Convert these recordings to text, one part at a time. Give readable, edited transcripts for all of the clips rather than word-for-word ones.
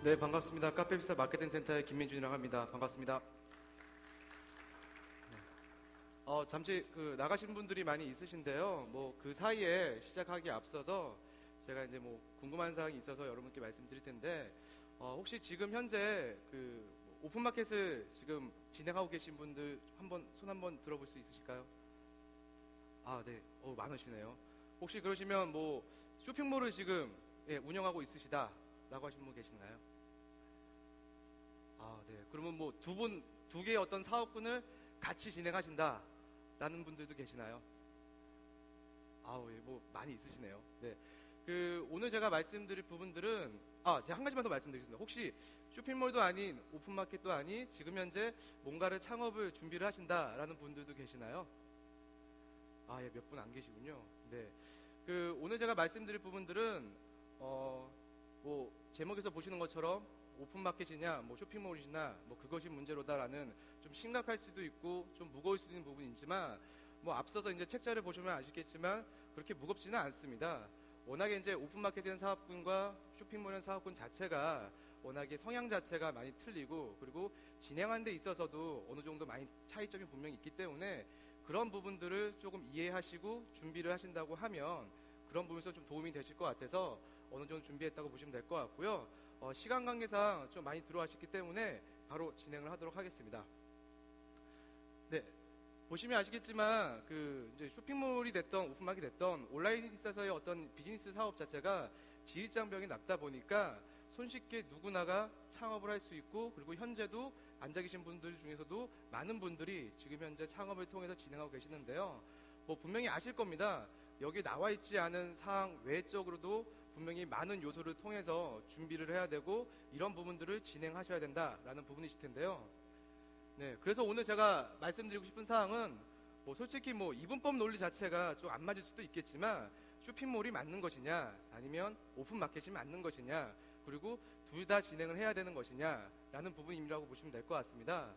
네, 반갑습니다. 카페비스타 마케팅 센터의 김민준이라고 합니다. 반갑습니다. 잠시 나가신 분들이 많이 있으신데요. 그 사이에 시작하기 앞서서 제가 이제 궁금한 사항이 있어서 여러분께 말씀드릴 텐데, 혹시 지금 현재 오픈마켓을 지금 진행하고 계신 분들 손 한번 들어볼 수 있으실까요? 아, 네. 많으시네요. 혹시 그러시면 쇼핑몰을 지금 운영하고 있으시다라고 하신 분 계시나요? 아, 네. 그러면 두 개의 어떤 사업군을 같이 진행하신다라는 분들도 계시나요? 아우, 예, 많이 있으시네요. 네. 오늘 제가 말씀드릴 부분들은, 제가 한 가지만 더 말씀드리겠습니다. 혹시 쇼핑몰도 아닌, 오픈마켓도 아닌, 지금 현재 뭔가를 창업을 준비를 하신다라는 분들도 계시나요? 아, 예, 몇 분 안 계시군요. 네. 오늘 제가 말씀드릴 부분들은, 제목에서 보시는 것처럼 오픈마켓이냐, 쇼핑몰이냐, 그것이 문제로다라는 좀 심각할 수도 있고 좀 무거울 수도 있는 부분이지만, 앞서서 이제 책자를 보시면 아시겠지만 그렇게 무겁지는 않습니다. 워낙에 이제 오픈마켓이라는 사업군과 쇼핑몰이라는 사업군 자체가 워낙에 성향 자체가 많이 틀리고, 그리고 진행하는 데 있어서도 어느 정도 많이 차이점이 분명히 있기 때문에 그런 부분들을 조금 이해하시고 준비를 하신다고 하면 그런 부분에서 좀 도움이 되실 것 같아서 어느 정도 준비했다고 보시면 될 것 같고요. 시간 관계상 좀 많이 들어가셨기 때문에 바로 진행을 하도록 하겠습니다. 네. 보시면 아시겠지만 이제 쇼핑몰이 됐던 오픈마켓이 됐던 온라인에 있어서의 어떤 비즈니스 사업 자체가 지휘장벽이 낮다 보니까 손쉽게 누구나가 창업을 할 수 있고, 그리고 현재도 앉아 계신 분들 중에서도 많은 분들이 지금 현재 창업을 통해서 진행하고 계시는데요. 분명히 아실 겁니다. 여기 나와 있지 않은 사항 외적으로도 분명히 많은 요소를 통해서 준비를 해야 되고 이런 부분들을 진행하셔야 된다라는 부분이실 텐데요. 네, 그래서 오늘 제가 말씀드리고 싶은 사항은 솔직히 이분법 논리 자체가 좀 안 맞을 수도 있겠지만 쇼핑몰이 맞는 것이냐, 아니면 오픈마켓이 맞는 것이냐, 그리고 둘 다 진행을 해야 되는 것이냐라는 부분이라고 보시면 될 것 같습니다.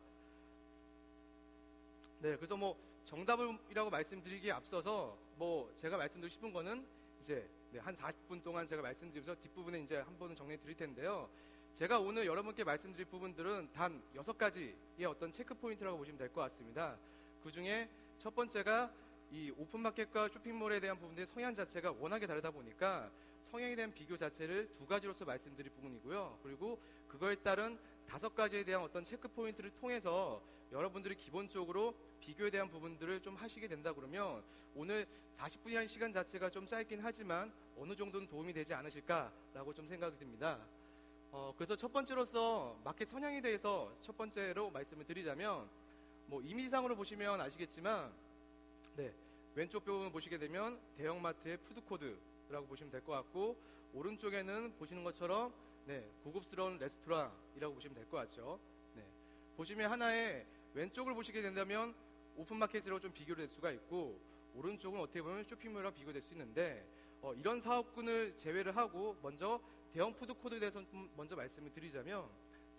네, 그래서 정답이라고 말씀드리기에 앞서서 제가 말씀드리고 싶은 거는 이제 한 40분 동안 제가 말씀드리면서 뒷부분에 이제 한 번은 정리해 드릴 텐데요. 제가 오늘 여러분께 말씀드릴 부분들은 단 6가지의 어떤 체크 포인트라고 보시면 될 것 같습니다. 그 중에 첫 번째가 이 오픈마켓과 쇼핑몰에 대한 부분들의 성향 자체가 워낙에 다르다 보니까 성향에 대한 비교 자체를 2가지로서 말씀드릴 부분이고요. 그리고 그거에 따른 5가지에 대한 어떤 체크 포인트를 통해서 여러분들이 기본적으로 비교에 대한 부분들을 좀 하시게 된다 그러면 오늘 40분이라는 시간 자체가 좀 짧긴 하지만 어느 정도는 도움이 되지 않으실까라고 좀 생각이 듭니다. 그래서 첫 번째로서 마켓 성향에 대해서 첫 번째로 말씀을 드리자면, 이미지상으로 보시면 아시겠지만, 네, 왼쪽 부분 보시게 되면 대형마트의 푸드코드라고 보시면 될 것 같고, 오른쪽에는 보시는 것처럼 고급스러운 레스토랑이라고 보시면 될 것 같죠. 네, 보시면 하나의 왼쪽을 보시게 된다면 오픈마켓으로 좀 비교를 될 수가 있고, 오른쪽은 어떻게 보면 쇼핑몰이랑 비교될 수 있는데, 이런 사업군을 제외를 하고 먼저 대형 푸드코드에 대해서 먼저 말씀을 드리자면,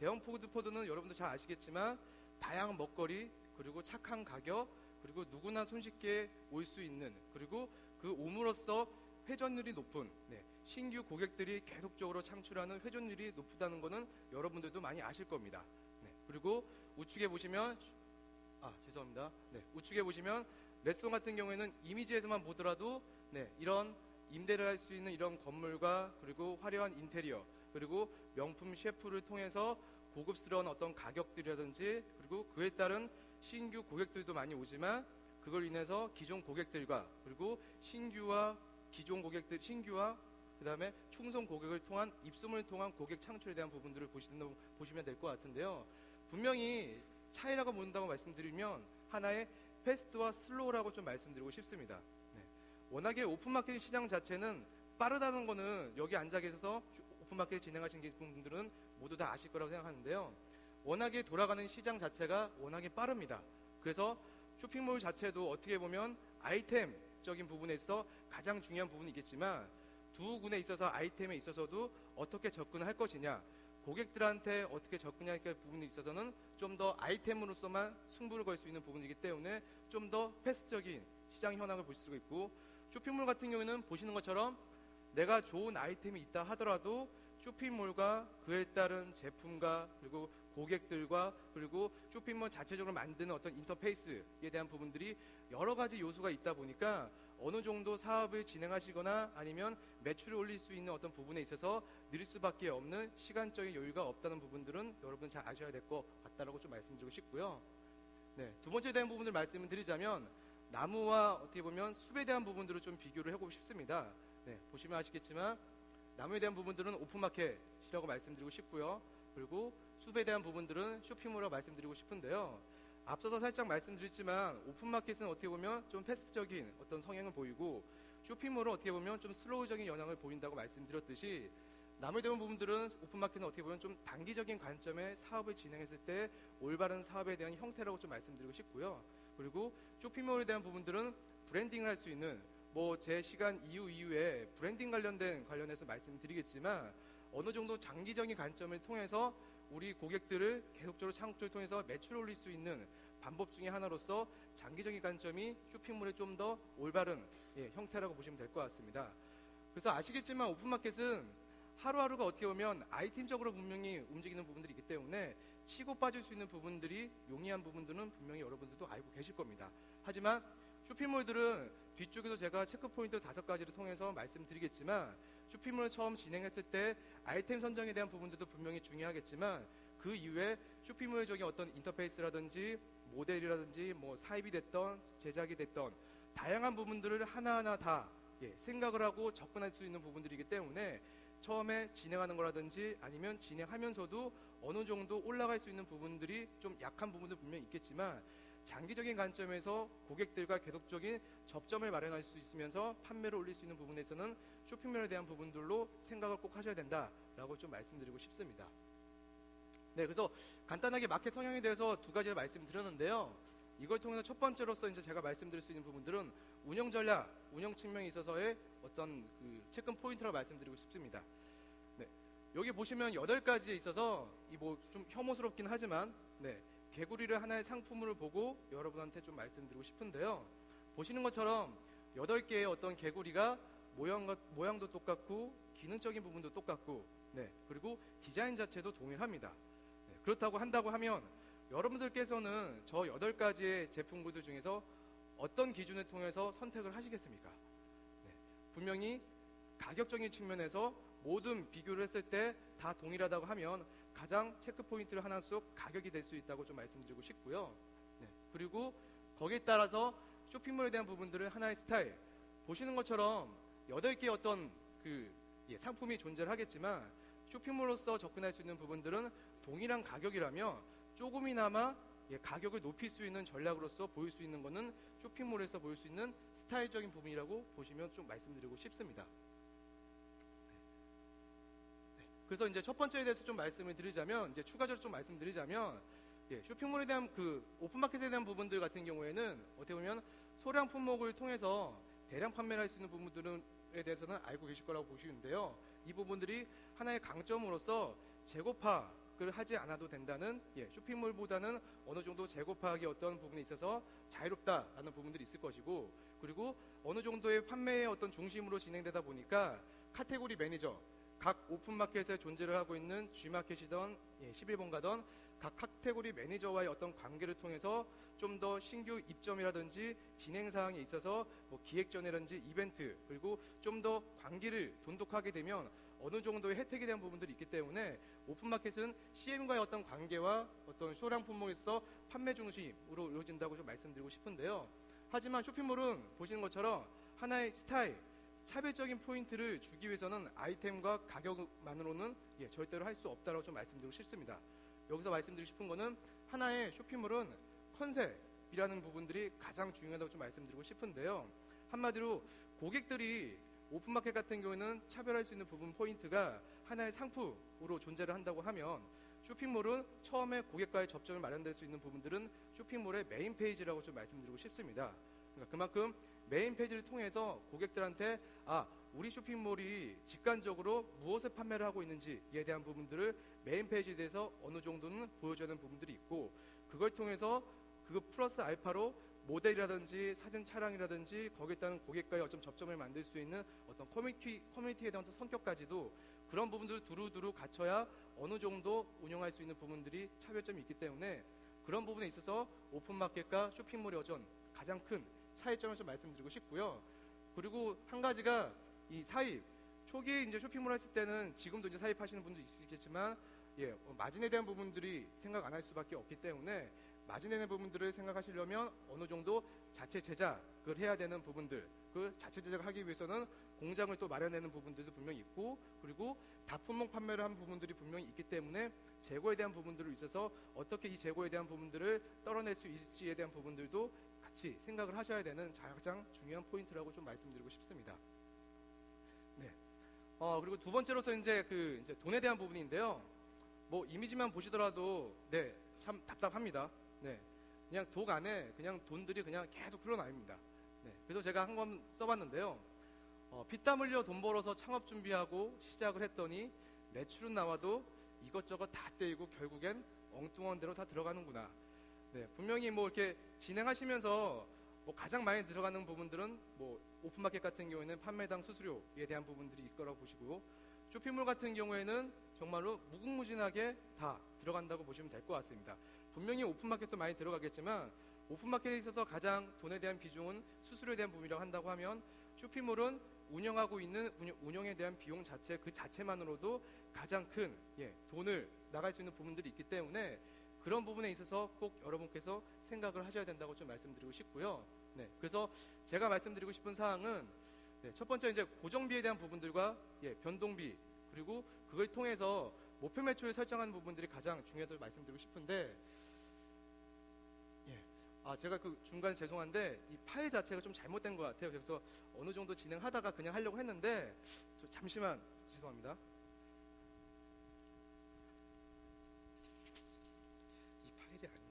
대형 푸드코드는 여러분도 잘 아시겠지만 다양한 먹거리, 그리고 착한 가격, 그리고 누구나 손쉽게 올 수 있는, 그리고 그 옴으로써 회전율이 높은, 신규 고객들이 계속적으로 창출하는 회전율이 높다는 것은 여러분들도 많이 아실 겁니다. 그리고 우측에 보시면 죄송합니다. 우측에 보시면 레스토랑 같은 경우에는 이미지에서만 보더라도 이런 임대를 할 수 있는 이런 건물과, 그리고 화려한 인테리어, 그리고 명품 셰프를 통해서 고급스러운 어떤 가격들이라든지, 그리고 그에 따른 신규 고객들도 많이 오지만 그걸 인해서 기존 고객들과, 그리고 신규와 그 다음에 충성 고객을 통한 입소문을 통한 고객 창출에 대한 부분들을 보시면 될 것 같은데요. 분명히 차이라고 본다고 말씀드리면 하나의 패스트와 슬로우라고 좀 말씀드리고 싶습니다. 워낙에 오픈마켓 시장 자체는 빠르다는 거는 여기 앉아 계셔서 오픈마켓 진행하신 분들은 모두 다 아실 거라고 생각하는데요. 워낙에 돌아가는 시장 자체가 워낙에 빠릅니다. 그래서 쇼핑몰 자체도 어떻게 보면 아이템적인 부분에 있어 가장 중요한 부분이겠지만, 두 군에 있어서 아이템에 있어서도 어떻게 접근할 것이냐, 고객들한테 어떻게 접근할 부분에 있어서는 좀 더 아이템으로서만 승부를 걸 수 있는 부분이기 때문에 좀 더 패스트적인 시장 현황을 볼 수가 있고, 쇼핑몰 같은 경우에는 보시는 것처럼 내가 좋은 아이템이 있다 하더라도 쇼핑몰과 그에 따른 제품과 그리고 고객들과 그리고 쇼핑몰 자체적으로 만드는 어떤 인터페이스에 대한 부분들이 여러 가지 요소가 있다 보니까 어느 정도 사업을 진행하시거나 아니면 매출을 올릴 수 있는 어떤 부분에 있어서 느릴 수밖에 없는 시간적인 여유가 없다는 부분들은 여러분 잘 아셔야 될 것 같다라고 좀 말씀드리고 싶고요. 네, 두 번째 대한 부분을 말씀을 드리자면 나무와 어떻게 보면 숲에 대한 부분들을 좀 비교를 해보고 싶습니다. 네, 보시면 아시겠지만 나무에 대한 부분들은 오픈마켓이라고 말씀드리고 싶고요. 그리고 숲에 대한 부분들은 쇼핑몰이라고 말씀드리고 싶은데요. 앞서서 살짝 말씀드렸지만 오픈마켓은 어떻게 보면 좀 패스트적인 어떤 성향을 보이고 쇼핑몰은 어떻게 보면 좀 슬로우적인 영향을 보인다고 말씀드렸듯이 나무에 대한 부분들은 오픈마켓은 어떻게 보면 좀 단기적인 관점의 사업을 진행했을 때 올바른 사업에 대한 형태라고 좀 말씀드리고 싶고요. 그리고 쇼핑몰에 대한 부분들은 브랜딩을 할 수 있는 제 시간 이후에 브랜딩 관련해서 말씀드리겠지만 어느 정도 장기적인 관점을 통해서 우리 고객들을 계속적으로 창업적을 통해서 매출을 올릴 수 있는 방법 중에 하나로서 장기적인 관점이 쇼핑몰의 좀 더 올바른 형태라고 보시면 될 것 같습니다. 그래서 아시겠지만 오픈마켓은 하루하루가 어떻게 보면 아이템적으로 분명히 움직이는 부분들이 있기 때문에 치고 빠질 수 있는 부분들이 용이한 부분들은 분명히 여러분들도 알고 계실 겁니다. 하지만 쇼핑몰들은 뒤쪽에서 제가 체크포인트 5가지를 통해서 말씀드리겠지만 쇼핑몰을 처음 진행했을 때 아이템 선정에 대한 부분들도 분명히 중요하겠지만 그 이후에 쇼핑몰적인 어떤 인터페이스라든지 모델이라든지 사입이 됐던 제작이 됐던 다양한 부분들을 하나하나 다 생각을 하고 접근할 수 있는 부분들이기 때문에 처음에 진행하는 거라든지 아니면 진행하면서도 어느 정도 올라갈 수 있는 부분들이 좀 약한 부분도 분명히 있겠지만 장기적인 관점에서 고객들과 계속적인 접점을 마련할 수 있으면서 판매를 올릴 수 있는 부분에서는 쇼핑몰에 대한 부분들로 생각을 꼭 하셔야 된다라고 좀 말씀드리고 싶습니다. 네, 그래서 간단하게 마켓 성향에 대해서 2가지를 말씀드렸는데요. 이걸 통해서 첫 번째로서 이제 제가 말씀드릴 수 있는 부분들은 운영 전략, 운영 측면에 있어서의 어떤 체크 포인트라고 말씀드리고 싶습니다. 네, 여기 보시면 8가지에 있어서 좀 혐오스럽긴 하지만 개구리를 하나의 상품으로 보고 여러분한테 좀 말씀드리고 싶은데요. 보시는 것처럼 8개의 어떤 개구리가 모양도 똑같고 기능적인 부분도 똑같고 그리고 디자인 자체도 동일합니다. 그렇다고 한다고 하면 여러분들께서는 저 8가지의 제품군들 중에서 어떤 기준을 통해서 선택을 하시겠습니까? 분명히 가격적인 측면에서 모든 비교를 했을 때 다 동일하다고 하면 가장 체크포인트를 하나 씩 가격이 될 수 있다고 좀 말씀드리고 싶고요. 그리고 거기에 따라서 쇼핑몰에 대한 부분들은 하나의 스타일, 보시는 것처럼 8개의 어떤 상품이 존재를 하겠지만 쇼핑몰로서 접근할 수 있는 부분들은 동일한 가격이라면 조금이나마 가격을 높일 수 있는 전략으로서 보일 수 있는 것은 쇼핑몰에서 보일 수 있는 스타일적인 부분이라고 보시면 좀 말씀드리고 싶습니다. 그래서 이제 첫 번째에 대해서 좀 말씀을 드리자면, 이제 추가적으로 좀 말씀드리자면, 쇼핑몰에 대한 오픈마켓에 대한 부분들 같은 경우에는 어떻게 보면 소량 품목을 통해서 대량 판매를 할 수 있는 부분들에 대해서는 알고 계실 거라고 보시는데요. 이 부분들이 하나의 강점으로서 재고 파악을 하지 않아도 된다는, 쇼핑몰보다는 어느 정도 재고 파악의 어떤 부분에 있어서 자유롭다라는 부분들이 있을 것이고, 그리고 어느 정도의 판매의 어떤 중심으로 진행되다 보니까 카테고리 매니저, 각 오픈마켓에 존재를 하고 있는 G마켓이던 11번가던 각 카테고리 매니저와의 어떤 관계를 통해서 좀 더 신규 입점이라든지 진행사항에 있어서 기획전이라든지 이벤트, 그리고 좀 더 관계를 돈독하게 되면 어느 정도의 혜택에 대한 부분들이 있기 때문에 오픈마켓은 CM과의 어떤 관계와 어떤 소량 품목에서 판매 중심으로 이루어진다고 좀 말씀드리고 싶은데요. 하지만 쇼핑몰은 보시는 것처럼 하나의 스타일, 차별적인 포인트를 주기 위해서는 아이템과 가격만으로는 절대로 할 수 없다고 좀 말씀드리고 싶습니다. 여기서 말씀드리고 싶은 거는 하나의 쇼핑몰은 컨셉이라는 부분들이 가장 중요하다고 좀 말씀드리고 싶은데요. 한마디로 고객들이 오픈마켓 같은 경우에는 차별할 수 있는 부분 포인트가 하나의 상품으로 존재를 한다고 하면 쇼핑몰은 처음에 고객과의 접점을 마련될 수 있는 부분들은 쇼핑몰의 메인 페이지라고 좀 말씀드리고 싶습니다. 그러니까 그만큼 메인 페이지를 통해서 고객들한테 우리 쇼핑몰이 직관적으로 무엇을 판매를 하고 있는지에 대한 부분들을 메인 페이지에 대해서 어느 정도는 보여줘야 하는 부분들이 있고, 그걸 통해서 그거 플러스 알파로 모델이라든지 사진 촬영이라든지 거기에 따른 고객과의 어떤 접점을 만들 수 있는 어떤 커뮤니티에 대한 성격까지도 그런 부분들을 두루두루 갖춰야 어느 정도 운영할 수 있는 부분들이 차별점이 있기 때문에 그런 부분에 있어서 오픈마켓과 쇼핑몰의 어전 가장 큰 차이점을 좀 말씀드리고 싶고요. 그리고 한 가지가 이 사입, 초기에 이제 쇼핑몰 했을 때는 지금도 이제 사입하시는 분도 있으시겠지만 마진에 대한 부분들이 생각 안 할 수밖에 없기 때문에 마진에 대한 부분들을 생각하시려면 어느 정도 자체 제작을 해야 되는 부분들, 그 자체 제작을 하기 위해서는 공장을 또 마련하는 부분들도 분명히 있고, 그리고 다품목 판매를 한 부분들이 분명히 있기 때문에 재고에 대한 부분들을 있어서 어떻게 이 재고에 대한 부분들을 떨어낼 수 있을지에 대한 부분들도 같이 생각을 하셔야 되는 가장 중요한 포인트라고 좀 말씀드리고 싶습니다. 네. 그리고 두 번째로서 이제 돈에 대한 부분인데요. 뭐 이미지만 보시더라도 참 답답합니다. 그냥 독 안에 그냥 돈들이 그냥 계속 흘러나옵니다. 그래서 제가 한 권 써봤는데요. 피땀 흘려 돈 벌어서 창업 준비하고 시작을 했더니 매출은 나와도 이것저것 다 떼이고 결국엔 엉뚱한 데로 다 들어가는구나. 분명히 뭐 이렇게 진행하시면서 뭐 가장 많이 들어가는 부분들은 뭐 오픈마켓 같은 경우에는 판매당 수수료에 대한 부분들이 있거라고 보시고, 쇼핑몰 같은 경우에는 정말로 무궁무진하게 다 들어간다고 보시면 될 것 같습니다. 분명히 오픈마켓도 많이 들어가겠지만 오픈마켓에 있어서 가장 돈에 대한 비중은 수수료에 대한 부분이라고 한다고 하면, 쇼핑몰은 운영하고 있는 운영에 대한 비용 자체 그 자체만으로도 가장 큰 돈을 나갈 수 있는 부분들이 있기 때문에 그런 부분에 있어서 꼭 여러분께서 생각을 하셔야 된다고 좀 말씀드리고 싶고요. 그래서 제가 말씀드리고 싶은 사항은 첫 번째 이제 고정비에 대한 부분들과 변동비, 그리고 그걸 통해서 목표 매출을 설정하는 부분들이 가장 중요하다고 말씀드리고 싶은데, 제가 그 중간에 죄송한데 이 파일 자체가 좀 잘못된 것 같아요. 그래서 어느 정도 진행하다가 그냥 하려고 했는데 잠시만 죄송합니다. 이 파일이 아니에요.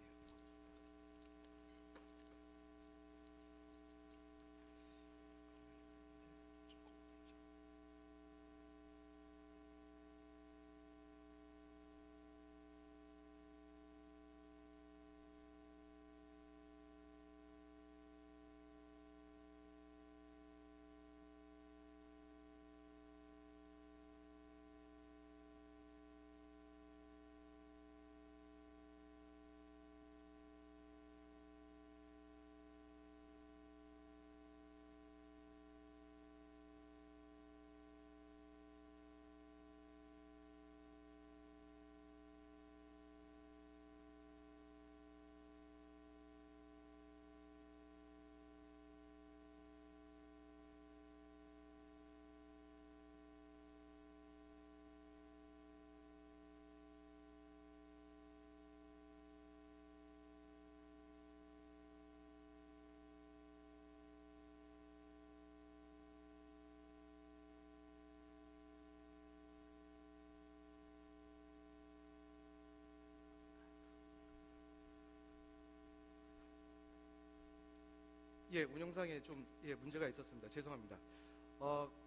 운영상에 좀 문제가 있었습니다. 죄송합니다.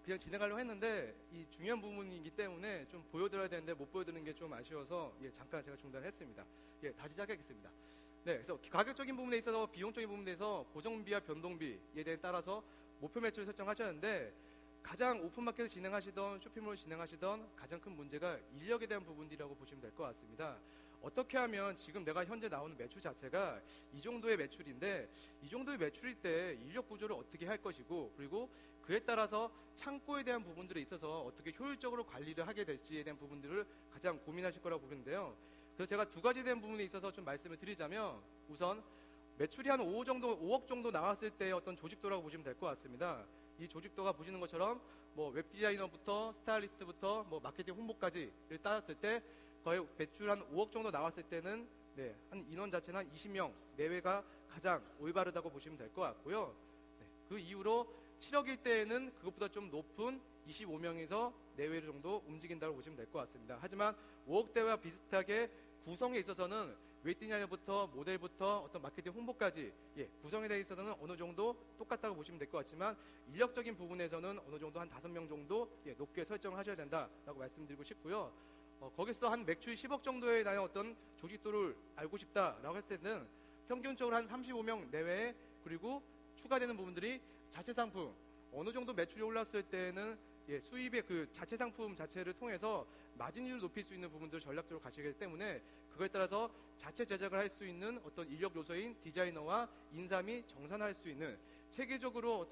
그냥 진행하려고 했는데 이 중요한 부분이기 때문에 좀 보여드려야 되는데 못 보여드리는 게 좀 아쉬워서 잠깐 제가 중단했습니다. 다시 시작하겠습니다. 그래서 가격적인 부분에 있어서 비용적인 부분에서 고정비와 변동비에 대해 따라서 목표 매출을 설정하셨는데, 가장 오픈마켓을 진행하시던 쇼핑몰을 진행하시던 가장 큰 문제가 인력에 대한 부분이라고 보시면 될 것 같습니다. 어떻게 하면 지금 내가 현재 나오는 매출 자체가 이 정도의 매출인데 이 정도의 매출일 때 인력 구조를 어떻게 할 것이고, 그리고 그에 따라서 창고에 대한 부분들에 있어서 어떻게 효율적으로 관리를 하게 될지에 대한 부분들을 가장 고민하실 거라고 보는데요. 그래서 제가 두 가지에 대한 부분에 있어서 좀 말씀을 드리자면, 우선 매출이 한 5억 정도 나왔을 때의 어떤 조직도라고 보시면 될 것 같습니다. 이 조직도가 보시는 것처럼 뭐 웹디자이너부터 스타일리스트부터 뭐 마케팅 홍보까지를 따졌을 때 거의 매출 한 5억 정도 나왔을 때는 한 인원 자체는 한 20명 내외가 가장 올바르다고 보시면 될 것 같고요. 그 이후로 7억일 때에는 그것보다 좀 높은 25명에서 내외 정도 움직인다고 보시면 될 것 같습니다. 하지만 5억대와 비슷하게 구성에 있어서는 웹디자이너부터 모델부터 어떤 마케팅 홍보까지 구성에 대해 있어서는 어느 정도 똑같다고 보시면 될 것 같지만, 인력적인 부분에서는 어느 정도 한 5명 정도 높게 설정을 하셔야 된다라고 말씀드리고 싶고요. 거기서 한 매출 10억 정도에 대한 어떤 조직도를 알고 싶다라고 했을 때는 평균적으로 한 35명 내외의 그리고 추가되는 부분들이 자체 상품. 어느 정도 매출이 올랐을 때는 수입의 그 자체 상품 자체를 통해서 마진율을 높일 수 있는 부분들을 전략적으로 가시게 되기 때문에 그거에 따라서 자체 제작을 할 수 있는 어떤 인력 요소인 디자이너와 인사 및 정산할 수 있는 체계적으로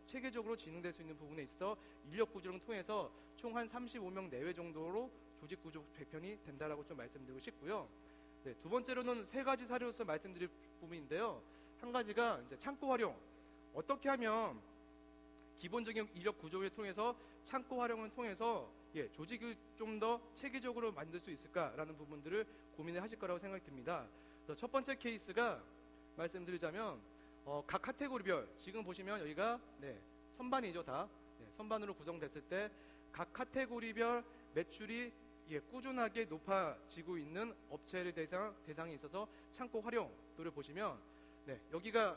체계적으로 진행될 수 있는 부분에 있어서 인력 구조를 통해서 총 한 35명 내외 정도로 조직 구조 개편이 된다라고 좀 말씀드리고 싶고요. 네, 두 번째로는 세 가지 사례로서 말씀드릴 부분인데요. 한 가지가 이제 창고 활용. 어떻게 하면 기본적인 인력 구조를 통해서 창고 활용을 통해서 조직을 좀 더 체계적으로 만들 수 있을까라는 부분들을 고민을 하실 거라고 생각이 듭니다. 그래서 첫 번째 케이스가 말씀드리자면 각 카테고리별 지금 보시면 여기가 선반이죠. 다 선반으로 구성됐을 때 각 카테고리별 매출이 꾸준하게 높아지고 있는 업체를 대상에 있어서 창고 활용도를 보시면 여기가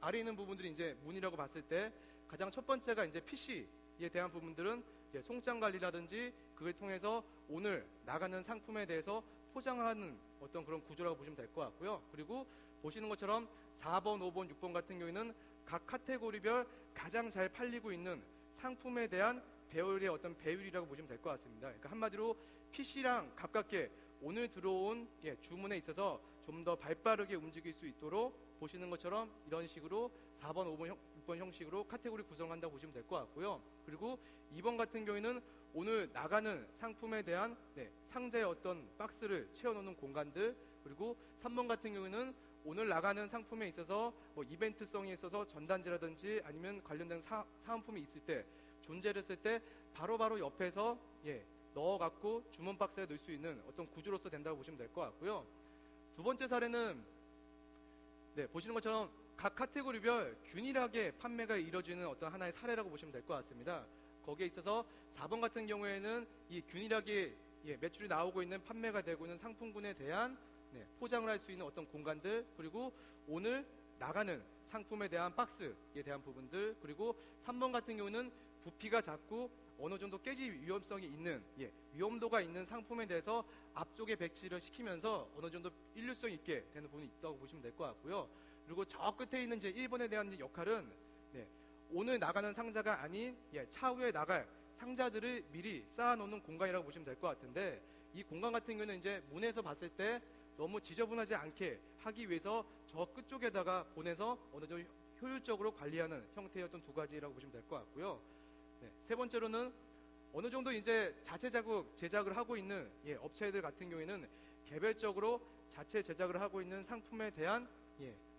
아래 있는 부분들이 이제 문이라고 봤을 때 가장 첫 번째가 이제 PC에 대한 부분들은 송장 관리라든지 그걸 통해서 오늘 나가는 상품에 대해서 포장을 하는 어떤 그런 구조라고 보시면 될 것 같고요. 그리고 보시는 것처럼 4번, 5번, 6번 같은 경우에는 각 카테고리별 가장 잘 팔리고 있는 상품에 대한 배율의 어떤 배율이라고 보시면 될 것 같습니다. 그러니까 한마디로 PC랑 가깝게 오늘 들어온 주문에 있어서 좀 더 발빠르게 움직일 수 있도록 보시는 것처럼 이런 식으로 4번, 5번, 6번 형식으로 카테고리 구성한다고 보시면 될 것 같고요. 그리고 2번 같은 경우에는 오늘 나가는 상품에 대한 상자의 어떤 박스를 채워놓는 공간들, 그리고 3번 같은 경우에는 오늘 나가는 상품에 있어서 뭐 이벤트성이 있어서 전단지라든지 아니면 관련된 사은품이 있을 때 존재를 했을 때 바로바로 옆에서 넣어갖고 주문 박스에 넣을 수 있는 어떤 구조로서 된다고 보시면 될 것 같고요. 두 번째 사례는 보시는 것처럼 각 카테고리별 균일하게 판매가 이루어지는 어떤 하나의 사례라고 보시면 될 것 같습니다. 거기에 있어서 4번 같은 경우에는 이 균일하게 매출이 나오고 있는 판매가 되고 있는 상품군에 대한 포장을 할 수 있는 어떤 공간들, 그리고 오늘 나가는 상품에 대한 박스에 대한 부분들, 그리고 3번 같은 경우는 부피가 작고 어느 정도 깨질 위험성이 있는 위험도가 있는 상품에 대해서 앞쪽에 배치를 시키면서 어느 정도 일률성 있게 되는 부분이 있다고 보시면 될 것 같고요. 그리고 저 끝에 있는 제 1번에 대한 역할은 오늘 나가는 상자가 아닌 차후에 나갈 상자들을 미리 쌓아놓는 공간이라고 보시면 될 것 같은데, 이 공간 같은 경우는 이제 문에서 봤을 때 너무 지저분하지 않게 하기 위해서 저 끝쪽에다가 보내서 어느 정도 효율적으로 관리하는 형태의 어떤 두 가지라고 보시면 될 것 같고요. 세 번째로는 어느 정도 이제 자체 제작을 하고 있는 업체들 같은 경우에는 개별적으로 자체 제작을 하고 있는 상품에 대한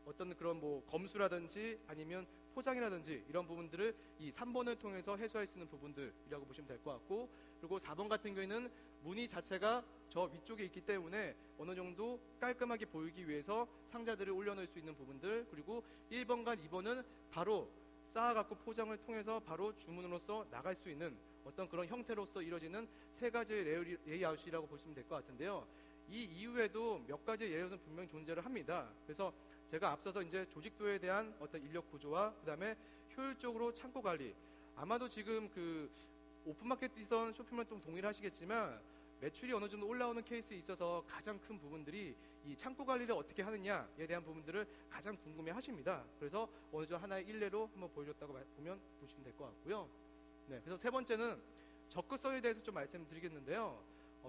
어떤 그런 뭐 검수라든지 아니면 포장이라든지 이런 부분들을 이 3번을 통해서 해소할 수 있는 부분들이라고 보시면 될 것 같고, 그리고 4번 같은 경우에는 무늬 자체가 저 위쪽에 있기 때문에 어느 정도 깔끔하게 보이기 위해서 상자들을 올려놓을 수 있는 부분들, 그리고 1번과 2번은 바로 쌓아갖고 포장을 통해서 바로 주문으로서 나갈 수 있는 어떤 그런 형태로서 이루어지는 세 가지의 레이아웃이라고 보시면 될 것 같은데요. 이 이후에도 몇 가지 레이아웃은 분명히 존재를 합니다. 그래서 제가 앞서서 이제 조직도에 대한 어떤 인력 구조와 그 다음에 효율적으로 창고 관리, 아마도 지금 그 오픈마켓 있던 쇼핑몰 좀 동의를 하시겠지만 매출이 어느 정도 올라오는 케이스에 있어서 가장 큰 부분들이 이 창고 관리를 어떻게 하느냐에 대한 부분들을 가장 궁금해 하십니다. 그래서 어느 정도 하나의 일례로 한번 보여줬다고 보시면 될 것 같고요. 그래서 세 번째는 접근성에 대해서 좀 말씀드리겠는데요.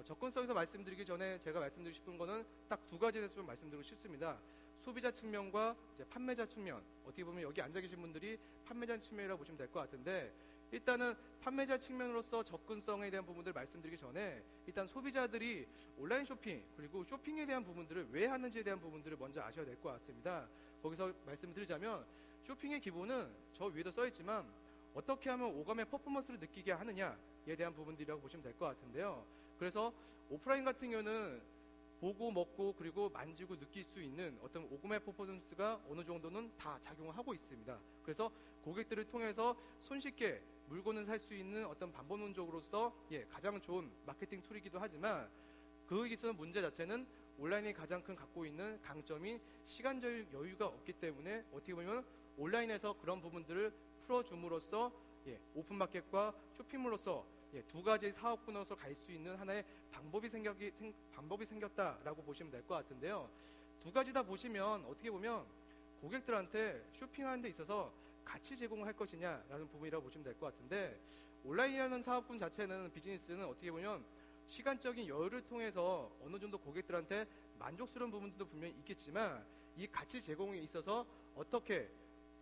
접근성에서 말씀드리기 전에 제가 말씀드리고 싶은 거는 딱 두 가지에 대해서 좀 말씀드리고 싶습니다. 소비자 측면과 이제 판매자 측면, 어떻게 보면 여기 앉아 계신 분들이 판매자 측면이라고 보시면 될 것 같은데, 일단은 판매자 측면으로서 접근성에 대한 부분들을 말씀드리기 전에 일단 소비자들이 온라인 쇼핑 그리고 쇼핑에 대한 부분들을 왜 하는지에 대한 부분들을 먼저 아셔야 될 것 같습니다. 거기서 말씀드리자면 쇼핑의 기본은 저 위에도 써있지만 어떻게 하면 오감의 퍼포먼스를 느끼게 하느냐에 대한 부분들이라고 보시면 될 것 같은데요. 그래서 오프라인 같은 경우는 보고 먹고 그리고 만지고 느낄 수 있는 어떤 오감의 퍼포먼스가 어느 정도는 다 작용을 하고 있습니다. 그래서 고객들을 통해서 손쉽게 물건을 살 수 있는 어떤 반복론적으로서 가장 좋은 마케팅 툴이기도 하지만, 거기서 문제 자체는 온라인이 가장 큰 갖고 있는 강점이 시간적 여유가 없기 때문에 어떻게 보면 온라인에서 그런 부분들을 풀어줌으로써 오픈마켓과 쇼핑몰로서 두 가지 사업군으로서 갈 수 있는 하나의 방법이 생겼다라고 보시면 될 것 같은데요. 두 가지 다 보시면 어떻게 보면 고객들한테 쇼핑하는 데 있어서 가치 제공을 할 것이냐라는 부분이라고 보시면 될 것 같은데, 온라인이라는 사업군 자체는, 비즈니스는 어떻게 보면 시간적인 여유를 통해서 어느 정도 고객들한테 만족스러운 부분도 분명히 있겠지만, 이 가치 제공에 있어서 어떻게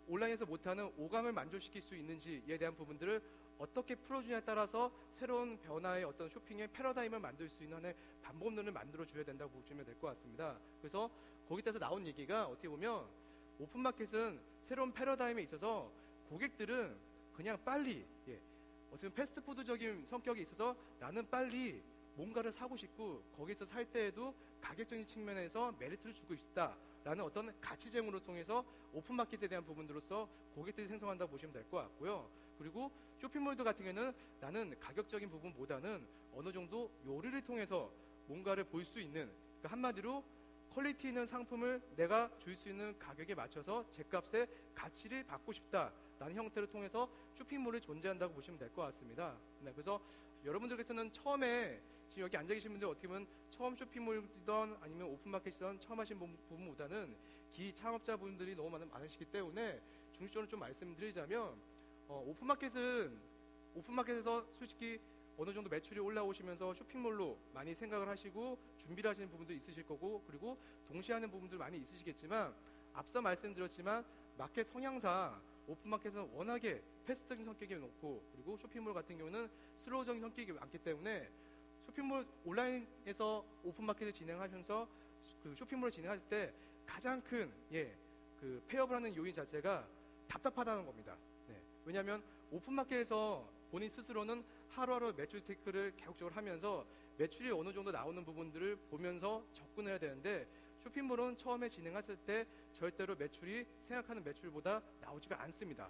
온라인에서 못하는 오감을 만족시킬 수 있는지에 대한 부분들을 어떻게 풀어주냐에 따라서 새로운 변화의 어떤 쇼핑의 패러다임을 만들 수 있는 하나의 방법론을 만들어줘야 된다고 보시면 될 것 같습니다. 그래서 거기에 따라서 나온 얘기가, 어떻게 보면 오픈마켓은 새로운 패러다임에 있어서 고객들은 그냥 빨리, 어떻게 보면 패스트푸드적인 성격이 있어서 나는 빨리 뭔가를 사고 싶고, 거기서 살 때에도 가격적인 측면에서 메리트를 주고 싶다라는 어떤 가치 제공을 통해서 오픈마켓에 대한 부분들로서 고객들이 생성한다고 보시면 될 것 같고요. 그리고 쇼핑몰들 같은 경우는 나는 가격적인 부분보다는 어느 정도 요리를 통해서 뭔가를 볼 수 있는, 그러니까 한마디로 퀄리티 있는 상품을 내가 줄 수 있는 가격에 맞춰서 제 값에 가치를 받고 싶다라는 형태를 통해서 쇼핑몰이 존재한다고 보시면 될 것 같습니다. 네, 그래서 여러분들께서는 처음에 지금 여기 앉아 계신 분들 어떻게 보면 처음 쇼핑몰이든 아니면 오픈마켓이든 처음 하신 부분보다는 기 창업자분들이 너무 많으시기 때문에 중심적으로 좀 말씀드리자면, 오픈마켓에서 솔직히 어느 정도 매출이 올라오시면서 쇼핑몰로 많이 생각을 하시고 준비를 하시는 부분도 있으실 거고, 그리고 동시에 하는 부분들 많이 있으시겠지만, 앞서 말씀드렸지만 마켓 성향상 오픈마켓은 워낙에 패스트적인 성격이 높고, 그리고 쇼핑몰 같은 경우는 슬로우적인 성격이 많기 때문에 쇼핑몰 온라인에서 오픈마켓을 진행하면서 그 쇼핑몰을 진행하실 때 가장 큰 그 폐업을 하는 요인 자체가 답답하다는 겁니다. 왜냐하면 오픈마켓에서 본인 스스로는 하루하루 매출 테이크를 계속적으로 하면서 매출이 어느 정도 나오는 부분들을 보면서 접근해야 되는데, 쇼핑몰은 처음에 진행했을 때 절대로 매출이 생각하는 매출보다 나오지가 않습니다.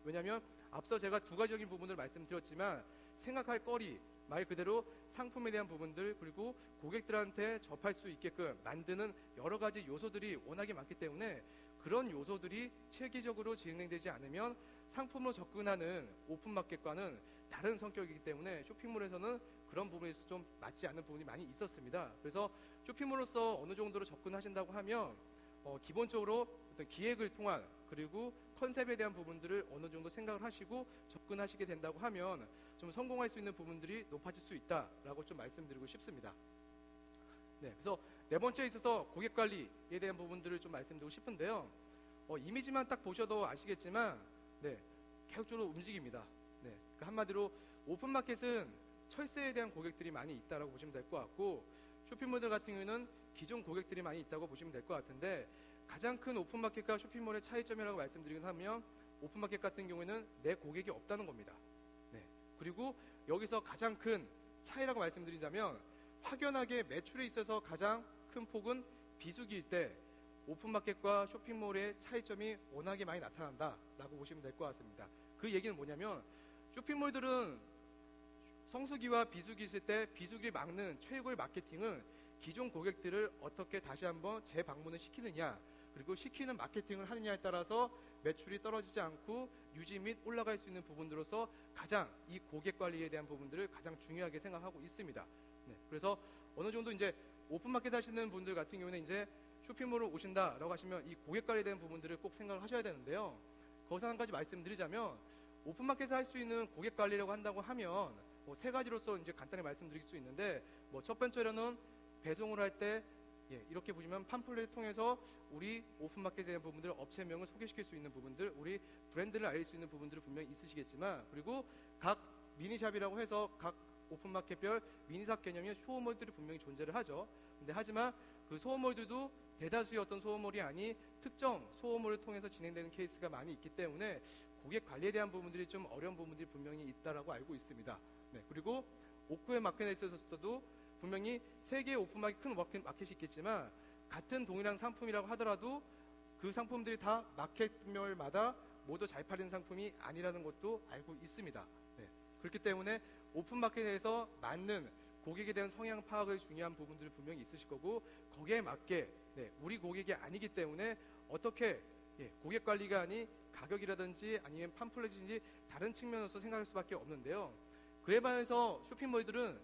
왜냐하면 앞서 제가 두 가지적인 부분을 말씀드렸지만, 생각할 거리, 말 그대로 상품에 대한 부분들, 그리고 고객들한테 접할 수 있게끔 만드는 여러 가지 요소들이 워낙에 많기 때문에, 그런 요소들이 체계적으로 진행되지 않으면 상품으로 접근하는 오픈마켓과는 다른 성격이기 때문에 쇼핑몰에서는 그런 부분에서 좀 맞지 않는 부분이 많이 있었습니다. 그래서 쇼핑몰로서 어느 정도로 접근하신다고 하면 기본적으로 어떤 기획을 통한, 그리고 컨셉에 대한 부분들을 어느 정도 생각을 하시고 접근하시게 된다고 하면 좀 성공할 수 있는 부분들이 높아질 수 있다라고 좀 말씀드리고 싶습니다. 그래서 네 번째에 있어서 고객 관리에 대한 부분들을 좀 말씀드리고 싶은데요. 이미지만 딱 보셔도 아시겠지만 계속적으로 움직입니다. 그러니까 한마디로 오픈마켓은 철새에 대한 고객들이 많이 있다라고 보시면 될 것 같고, 쇼핑몰들 같은 경우는 기존 고객들이 많이 있다고 보시면 될 것 같은데, 가장 큰 오픈마켓과 쇼핑몰의 차이점이라고 말씀드리긴 하면, 오픈마켓 같은 경우에는 내 고객이 없다는 겁니다. 그리고 여기서 가장 큰 차이라고 말씀드리자면, 확연하게 매출에 있어서 가장 큰 폭은 비수기일 때 오픈마켓과 쇼핑몰의 차이점이 워낙에 많이 나타난다라고 보시면 될 것 같습니다. 그 얘기는 뭐냐면, 쇼핑몰들은 성수기와 비수기 있을 때 비수기를 막는 최고의 마케팅은 기존 고객들을 어떻게 다시 한번 재방문을 시키느냐, 그리고 시키는 마케팅을 하느냐에 따라서 매출이 떨어지지 않고 유지 및 올라갈 수 있는 부분들로서 가장 이 고객 관리에 대한 부분들을 가장 중요하게 생각하고 있습니다. 그래서 어느 정도 이제 오픈마켓 하시는 분들 같은 경우는 이제 쇼핑몰을 오신다라고 하시면 이 고객 관리에 대한 부분들을 꼭 생각을 하셔야 되는데요. 거기서 한 가지 말씀드리자면, 오픈마켓에서 할 수 있는 고객 관리라고 한다고 하면 세 가지로서 이제 간단히 말씀드릴 수 있는데, 첫 번째로는 배송을 할 때 이렇게 보시면 팜플렛을 통해서 우리 오픈마켓에 대한 부분들, 업체명을 소개시킬 수 있는 부분들, 우리 브랜드를 알릴 수 있는 부분들을 분명히 있으시겠지만, 그리고 각 미니샵이라고 해서 각 오픈마켓별 미니샵 개념의 쇼몰들이 분명히 존재를 하죠. 근데 하지만 그 소모몰들도 대다수의 어떤 소모몰이 아닌 특정 소모몰을 통해서 진행되는 케이스가 많이 있기 때문에 고객 관리에 대한 부분들이 좀 어려운 부분들이 분명히 있다라고 알고 있습니다. 그리고 오크의 마켓에 있어서도 분명히 세 개의 오픈마켓, 큰 마켓이 있겠지만, 같은 동일한 상품이라고 하더라도 그 상품들이 다 마켓별마다 모두 잘 팔리는 상품이 아니라는 것도 알고 있습니다. 그렇기 때문에 오픈마켓에서 맞는 고객에 대한 성향 파악을 중요한 부분들이 분명히 있으실 거고, 거기에 맞게 우리 고객이 아니기 때문에 어떻게 고객 관리가 아닌 가격이라든지 아니면 팜플렛인지 다른 측면으로서 생각할 수밖에 없는데요. 그에 반해서 쇼핑몰들은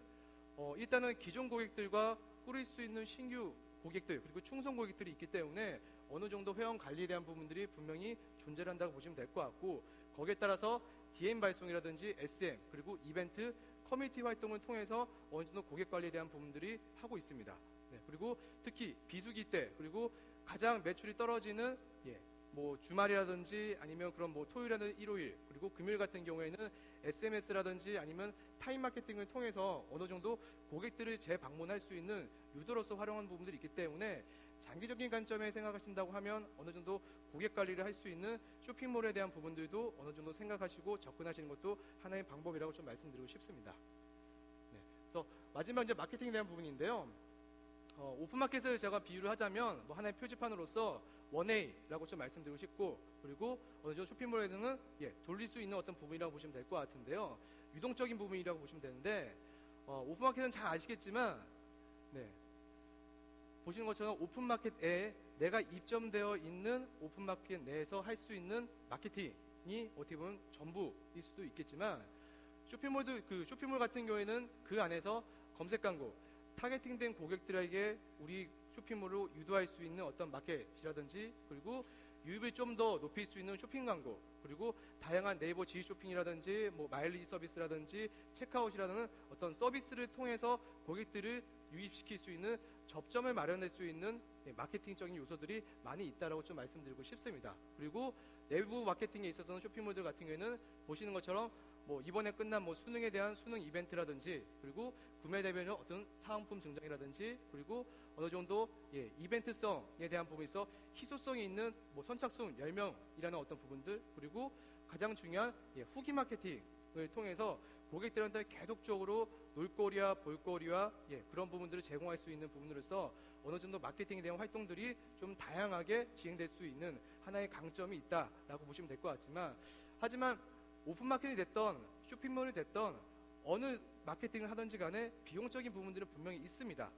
일단은 기존 고객들과 꾸릴 수 있는 신규 고객들, 그리고 충성 고객들이 있기 때문에 어느 정도 회원 관리에 대한 부분들이 분명히 존재를 한다고 보시면 될 것 같고, 거기에 따라서 DM 발송이라든지 SM 그리고 이벤트, 커뮤니티 활동을 통해서 어느 정도 고객 관리에 대한 부분들이 하고 있습니다. 네, 그리고 특히 비수기 때, 그리고 가장 매출이 떨어지는 뭐 주말이라든지 아니면 그런 뭐 토요일이라든지 일요일, 그리고 금요일 같은 경우에는 SMS라든지 아니면 타임 마케팅을 통해서 어느 정도 고객들을 재방문할 수 있는 유도로서 활용한 부분들이 있기 때문에, 장기적인 관점에 생각하신다고 하면 어느 정도 고객 관리를 할 수 있는 쇼핑몰에 대한 부분들도 어느 정도 생각하시고 접근하시는 것도 하나의 방법이라고 좀 말씀드리고 싶습니다. 네, 그래서 마지막 이제 마케팅에 대한 부분인데요. 오픈마켓을 제가 비유를 하자면 뭐 하나의 표지판으로서 원웨이라고 좀 말씀드리고 싶고, 그리고 어느 정도 쇼핑몰에서는 돌릴 수 있는 어떤 부분이라고 보시면 될 것 같은데요. 유동적인 부분이라고 보시면 되는데, 오픈마켓은 잘 아시겠지만, 보시는 것처럼 오픈마켓에 내가 입점되어 있는 오픈마켓 내에서 할 수 있는 마케팅이 어떻게 보면 전부일 수도 있겠지만, 쇼핑몰 같은 경우에는 그 안에서 검색 광고, 타겟팅된 고객들에게 우리 쇼핑몰로 유도할 수 있는 어떤 마켓이라든지, 그리고 유입을 좀 더 높일 수 있는 쇼핑 광고, 그리고 다양한 네이버 지휘 쇼핑이라든지 뭐 마일리지 서비스라든지 체크아웃이라는 어떤 서비스를 통해서 고객들을 유입시킬 수 있는 접점을 마련할 수 있는 마케팅적인 요소들이 많이 있다라고 좀 말씀드리고 싶습니다. 그리고 내부 마케팅에 있어서는 쇼핑몰들 같은 경우에는 보시는 것처럼 뭐 이번에 끝난 뭐 수능에 대한 수능 이벤트라든지, 그리고 구매 대비로 어떤 사은품 증정이라든지, 그리고 어느 정도 이벤트성에 대한 부분에 있어 희소성이 있는 뭐 선착순 10명이라는 어떤 부분들, 그리고 가장 중요한 후기 마케팅을 통해서 고객들한테 계속적으로 놀거리와 볼거리와 그런 부분들을 제공할 수 있는 부분으로서 어느 정도 마케팅에 대한 활동들이 좀 다양하게 진행될 수 있는 하나의 강점이 있다라고 보시면 될 것 같지만, 하지만 오픈마켓이 됐던 쇼핑몰이 됐던 어느 마케팅을 하든지 간에 비용적인 부분들은 분명히 있습니다.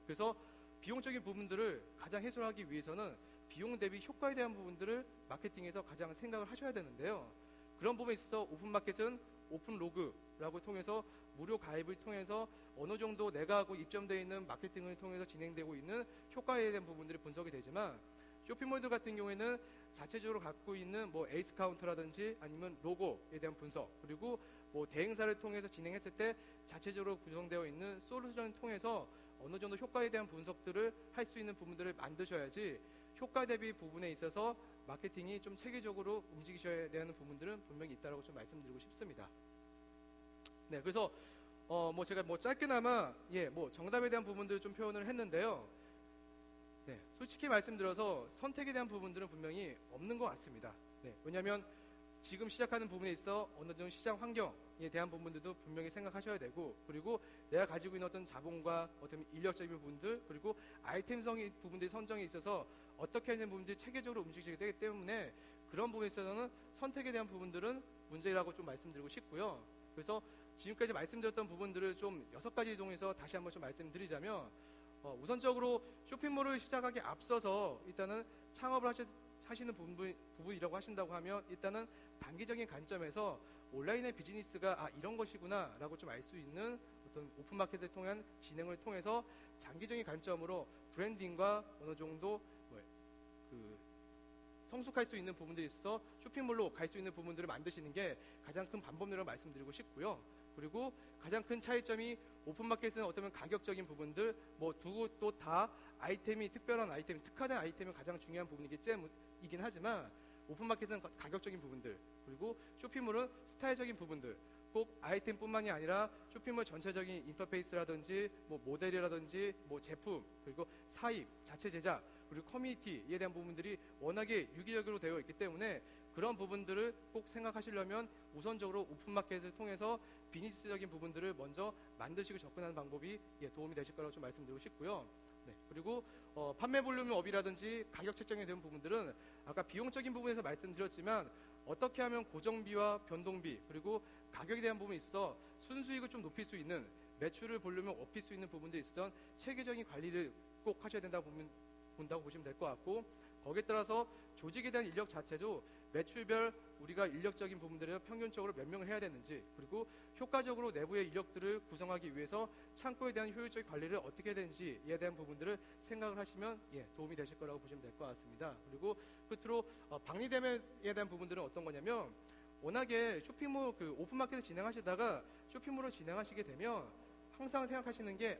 그래서 비용적인 부분들을 가장 해소하기 위해서는 비용 대비 효과에 대한 부분들을 마케팅에서 가장 생각을 하셔야 되는데요. 그런 부분에 있어서 오픈마켓은 오픈로그라고 통해서 무료 가입을 통해서 어느 정도 내가 하고 입점되어 있는 마케팅을 통해서 진행되고 있는 효과에 대한 부분들이 분석이 되지만, 쇼핑몰들 같은 경우에는 자체적으로 갖고 있는 뭐 에이스 카운터라든지 아니면 로고에 대한 분석, 그리고 뭐 대행사를 통해서 진행했을 때 자체적으로 구성되어 있는 솔루션을 통해서 어느 정도 효과에 대한 분석들을 할 수 있는 부분들을 만드셔야지 효과 대비 부분에 있어서 마케팅이 좀 체계적으로 움직이셔야 되는 부분들은 분명히 있다고 좀 말씀드리고 싶습니다. 그래서 뭐 제가 뭐 짧게나마 뭐 정답에 대한 부분들을 좀 표현을 했는데요. 솔직히 말씀드려서 선택에 대한 부분들은 분명히 없는 것 같습니다. 왜냐하면 지금 시작하는 부분에 있어 어느 정도 시장 환경에 대한 부분들도 분명히 생각하셔야 되고, 그리고 내가 가지고 있는 어떤 자본과 어떤 인력적인 부분들, 그리고 아이템성의 부분들이 선정에 있어서 어떻게 하는 부분들이 체계적으로 움직이게 되기 때문에 그런 부분에 있어서는 선택에 대한 부분들은 문제라고 좀 말씀드리고 싶고요. 그래서 지금까지 말씀드렸던 부분들을 좀 6가지 이동해서 다시 한번 좀 말씀드리자면, 우선적으로 쇼핑몰을 시작하기 앞서서 일단은 창업을 하시는 부분이라고 하신다고 하면, 일단은 단기적인 관점에서 온라인의 비즈니스가 이런 것이구나 라고 좀 알 수 있는 어떤 오픈마켓을 통한 진행을 통해서 장기적인 관점으로 브랜딩과 어느 정도 성숙할 수 있는 부분들이 있어서 쇼핑몰로 갈 수 있는 부분들을 만드시는 게 가장 큰 방법이라고 말씀드리고 싶고요. 그리고 가장 큰 차이점이, 오픈마켓은 어쩌면 가격적인 부분들, 뭐 두 곳도 다 아이템이 특별한 아이템, 특화된 아이템이 가장 중요한 부분이긴 하지만, 오픈마켓은 가격적인 부분들, 그리고 쇼핑몰은 스타일적인 부분들, 꼭 아이템뿐만이 아니라 쇼핑몰 전체적인 인터페이스라든지 뭐 모델이라든지 뭐 제품, 그리고 사입, 자체 제작, 그리고 커뮤니티에 대한 부분들이 워낙에 유기적으로 되어 있기 때문에 그런 부분들을 꼭 생각하시려면 우선적으로 오픈마켓을 통해서 비즈니스적인 부분들을 먼저 만드시고 접근하는 방법이 도움이 되실 거라고 좀 말씀드리고 싶고요. 그리고 판매 볼륨 업이라든지 가격 책정에 대한 부분들은 아까 비용적인 부분에서 말씀드렸지만, 어떻게 하면 고정비와 변동비, 그리고 가격에 대한 부분이 있어 순수익을 좀 높일 수 있는, 매출을 볼륨을 높일 수 있는 부분들이 있어서 체계적인 관리를 꼭 하셔야 된다고 본다고 보시면 될 것 같고, 거기에 따라서 조직에 대한 인력 자체도 매출별 우리가 인력적인 부분들을 평균적으로 몇 명을 해야 되는지, 그리고 효과적으로 내부의 인력들을 구성하기 위해서 창고에 대한 효율적 관리를 어떻게 해야 되는지에 대한 부분들을 생각을 하시면 도움이 되실 거라고 보시면 될 것 같습니다. 그리고 끝으로 박리대매에 대한 부분들은 어떤 거냐면, 워낙에 쇼핑몰 오픈마켓을 진행하시다가 쇼핑몰을 진행하시게 되면 항상 생각하시는 게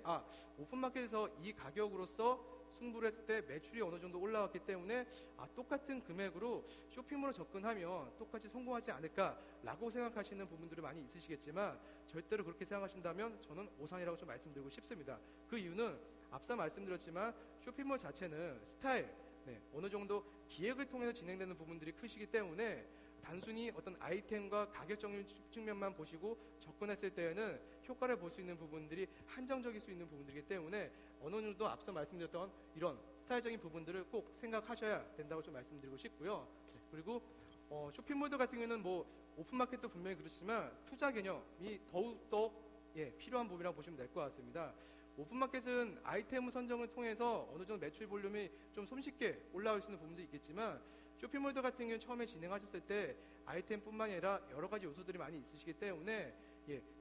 오픈마켓에서 이 가격으로서 승부를 했을 때 매출이 어느 정도 올라왔기 때문에 똑같은 금액으로 쇼핑몰을 접근하면 똑같이 성공하지 않을까라고 생각하시는 부분들이 많이 있으시겠지만, 절대로 그렇게 생각하신다면 저는 오산이라고 좀 말씀드리고 싶습니다. 그 이유는 앞서 말씀드렸지만 쇼핑몰 자체는 스타일, 어느 정도 기획을 통해서 진행되는 부분들이 크시기 때문에 단순히 어떤 아이템과 가격적인 측면만 보시고 접근했을 때에는 효과를 볼 수 있는 부분들이 한정적일 수 있는 부분들이기 때문에 어느 정도 앞서 말씀드렸던 이런 스타일적인 부분들을 꼭 생각하셔야 된다고 좀 말씀드리고 싶고요. 그리고 쇼핑몰들 같은 경우는 뭐 오픈마켓도 분명히 그렇지만 투자 개념이 더욱더 필요한 부분이라고 보시면 될 것 같습니다. 오픈마켓은 아이템 선정을 통해서 어느 정도 매출 볼륨이 좀 손쉽게 올라올 수 있는 부분도 있겠지만, 쇼핑몰들 같은 경우는 처음에 진행하셨을 때 아이템뿐만 아니라 여러 가지 요소들이 많이 있으시기 때문에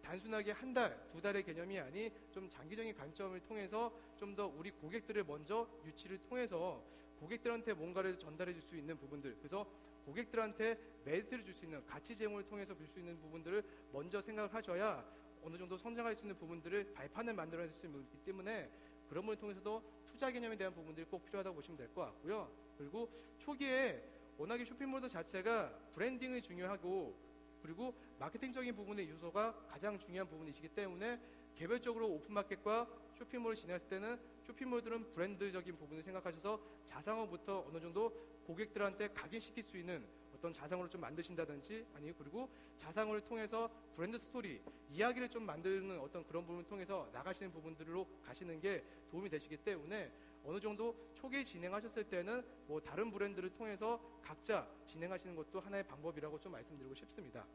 단순하게 한 달, 두 달의 개념이 아닌 좀 장기적인 관점을 통해서 좀 더 우리 고객들을 먼저 유치를 통해서 고객들한테 뭔가를 전달해 줄 수 있는 부분들, 그래서 고객들한테 메리트를 줄 수 있는 가치 제공을 통해서 줄 수 있는 부분들을 먼저 생각을 하셔야 어느 정도 성장할 수 있는 부분들을 발판을 만들어낼 수 있기 때문에 그런 부분을 통해서도 투자 개념에 대한 부분들이 꼭 필요하다고 보시면 될 것 같고요. 그리고 초기에 워낙에 쇼핑몰들 자체가 브랜딩이 중요하고 그리고 마케팅적인 부분의 요소가 가장 중요한 부분이시기 때문에 개별적으로 오픈마켓과 쇼핑몰을 진행했을 때는 쇼핑몰들은 브랜드적인 부분을 생각하셔서 자상어부터 어느 정도 고객들한테 각인시킬 수 있는 어떤 자상어를 좀 만드신다든지, 아니 그리고 자상어를 통해서 브랜드 스토리, 이야기를 좀 만드는 어떤 그런 부분을 통해서 나가시는 부분들로 가시는 게 도움이 되시기 때문에 어느 정도 초기에 진행하셨을 때는 뭐 다른 브랜드를 통해서 각자 진행하시는 것도 하나의 방법이라고 좀 말씀드리고 싶습니다.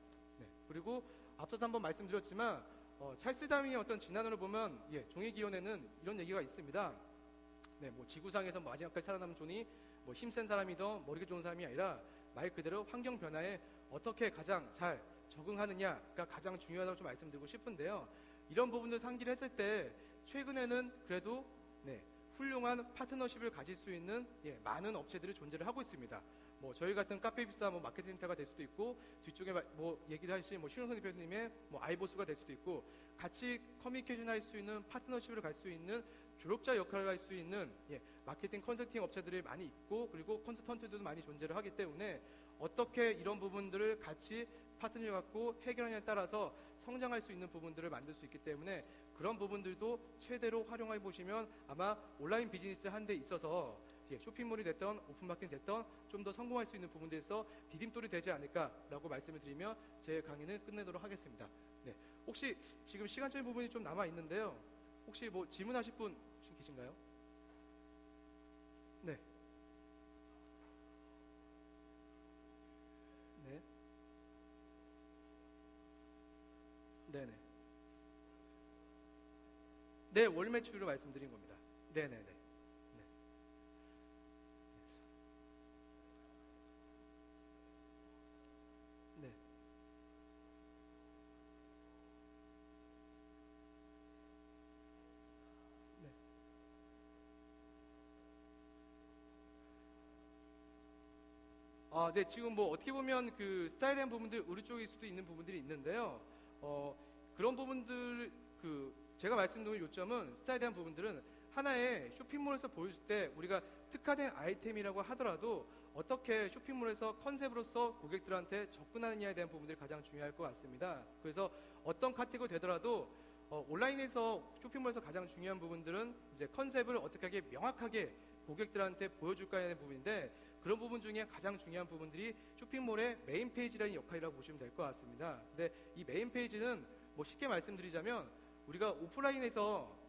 그리고 앞서서 한번 말씀드렸지만 찰스 다윈의 어떤 진단으로 보면 종이기원에는 이런 얘기가 있습니다. 뭐 지구상에서 마지막까지 살아남은 존이 뭐 힘센 사람이든 머리가 좋은 사람이 아니라 말 그대로 환경 변화에 어떻게 가장 잘 적응하느냐가 가장 중요하다고 좀 말씀드리고 싶은데요. 이런 부분들 상기를 했을 때 최근에는 그래도 훌륭한 파트너십을 가질 수 있는 많은 업체들이 존재를 하고 있습니다. 뭐 저희 같은 카페비사 마케팅 센터가 될 수도 있고, 뒤쪽에 뭐 얘기를 하신 신용선 대표님의 아이보스가 될 수도 있고, 같이 커뮤니케이션 할 수 있는 파트너십을 갈 수 있는 조력자 역할을 할 수 있는 마케팅 컨설팅 업체들이 많이 있고, 그리고 컨설턴트들도 많이 존재를 하기 때문에 어떻게 이런 부분들을 같이 파트너를 갖고 해결하냐에 따라서 성장할 수 있는 부분들을 만들 수 있기 때문에 그런 부분들도 최대로 활용해 보시면 아마 온라인 비즈니스 한 데 있어서 쇼핑몰이 됐던 오픈마켓이 됐던 좀 더 성공할 수 있는 부분들에서 디딤돌이 되지 않을까라고 말씀을 드리며 제 강의는 끝내도록 하겠습니다. 혹시 지금 시간적인 부분이 좀 남아 있는데요. 혹시 뭐 질문하실 분 계신가요? 네. 네. 네네. 네, 월 매출로 말씀드린 겁니다. 네네네. 네. 네. 네, 지금 뭐 어떻게 보면 그 스타일한 부분들 우리 쪽일 수도 있는 부분들이 있는데요. 그런 부분들 제가 말씀드린 요점은 스타일에 대한 부분들은 하나의 쇼핑몰에서 보여줄 때 우리가 특화된 아이템이라고 하더라도 어떻게 쇼핑몰에서 컨셉으로서 고객들한테 접근하느냐에 대한 부분들이 가장 중요할 것 같습니다. 그래서 어떤 카테고리 되더라도 온라인에서 쇼핑몰에서 가장 중요한 부분들은 이제 컨셉을 어떻게 하게 명확하게 고객들한테 보여줄까에 대한 부분인데, 그런 부분 중에 가장 중요한 부분들이 쇼핑몰의 메인 페이지라는 역할이라고 보시면 될 것 같습니다. 근데 이 메인 페이지는 뭐 쉽게 말씀드리자면 우리가 오프라인에서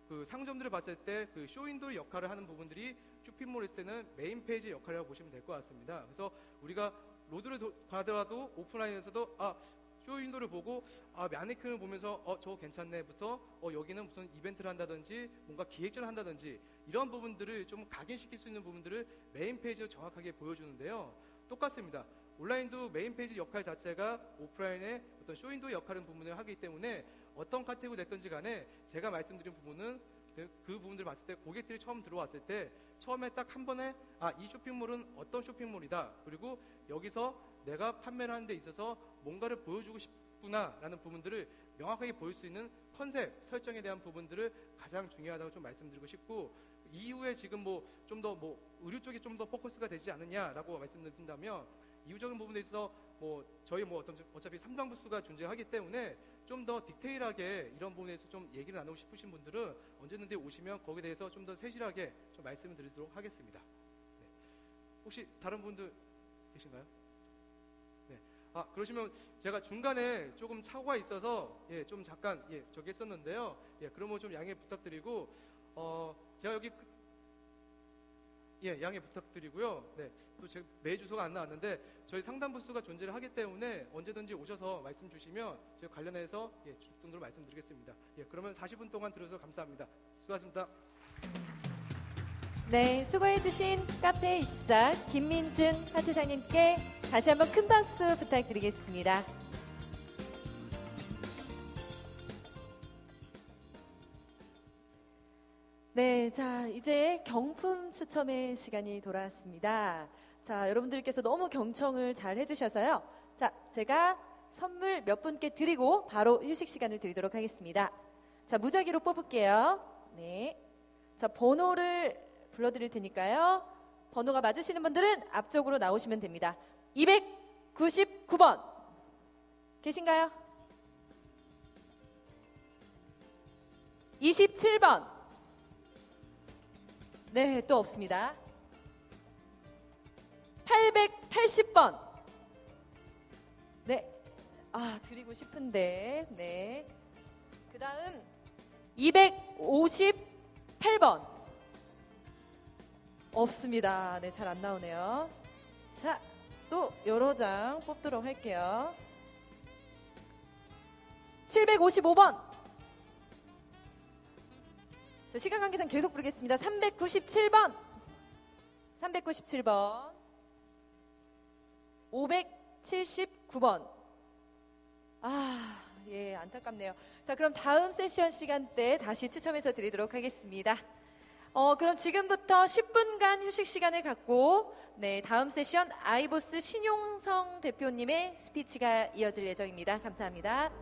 그 상점들을 봤을 때 그 쇼윈도 역할을 하는 부분들이 쇼핑몰에 있을 때는 메인 페이지 역할이라고 보시면 될 것 같습니다. 그래서 우리가 로드를 가더라도 오프라인에서도 쇼윈도를 보고 마네킹을 보면서 저거 괜찮네부터 여기는 무슨 이벤트를 한다든지 뭔가 기획전을 한다든지 이런 부분들을 좀 각인시킬 수 있는 부분들을 메인 페이지로 정확하게 보여주는데요. 똑같습니다. 온라인도 메인 페이지 역할 자체가 오프라인의 어떤 쇼윈도 역할은 부분을 하기 때문에 어떤 카테고리 됐든지 간에 제가 말씀드린 부분은 그 부분들을 봤을 때 고객들이 처음 들어왔을 때 처음에 딱 한 번에 이 쇼핑몰은 어떤 쇼핑몰이다, 그리고 여기서 내가 판매를 하는 데 있어서 뭔가를 보여주고 싶구나라는 부분들을 명확하게 보일 수 있는 컨셉 설정에 대한 부분들을 가장 중요하다고 좀 말씀드리고 싶고, 이후에 지금 좀 더 의류 쪽이 좀 더 포커스가 되지 않느냐라고 말씀드린다면, 이후적인 부분에 있어서 저희 어차피 3당 부스가 존재하기 때문에 좀 더 디테일하게 이런 부분에 대해서 좀 얘기를 나누고 싶으신 분들은 언제든지 오시면 거기에 대해서 좀 더 세실하게 좀 말씀을 드리도록 하겠습니다. 네. 혹시 다른 분들 계신가요? 네. 그러시면 제가 중간에 조금 착오가 있어서 좀 잠깐 저기 했었는데요. 그러면 좀 양해 부탁드리고 제가 여기 양해 부탁드리고요. 네. 또 제 메일 주소가 안 나왔는데 저희 상담 부스가 존재를 하기 때문에 언제든지 오셔서 말씀 주시면 제가 관련해서 주등으로 말씀드리겠습니다. 그러면 40분 동안 들어서 감사합니다. 수고하셨습니다. 네, 수고해주신 카페24 김민준 파트장님께 다시 한번 큰 박수 부탁드리겠습니다. 네, 자, 이제 경품 추첨의 시간이 돌아왔습니다. 자, 여러분들께서 너무 경청을 잘 해주셔서요. 자, 제가 선물 몇 분께 드리고 바로 휴식 시간을 드리도록 하겠습니다. 자, 무작위로 뽑을게요. 네. 자, 번호를 불러드릴 테니까요. 번호가 맞으시는 분들은 앞쪽으로 나오시면 됩니다. 299번. 계신가요? 27번. 네, 또 없습니다. 880번. 네. 드리고 싶은데. 네. 그 다음 258번. 없습니다. 네, 잘 안 나오네요. 자, 또 여러 장 뽑도록 할게요. 755번. 자, 시간 관계상 계속 부르겠습니다. 397번. 397번. 579번. 안타깝네요. 자, 그럼 다음 세션 시간대 다시 추첨해서 드리도록 하겠습니다. 그럼 지금부터 10분간 휴식 시간을 갖고 다음 세션 아이보스 신용성 대표님의 스피치가 이어질 예정입니다. 감사합니다.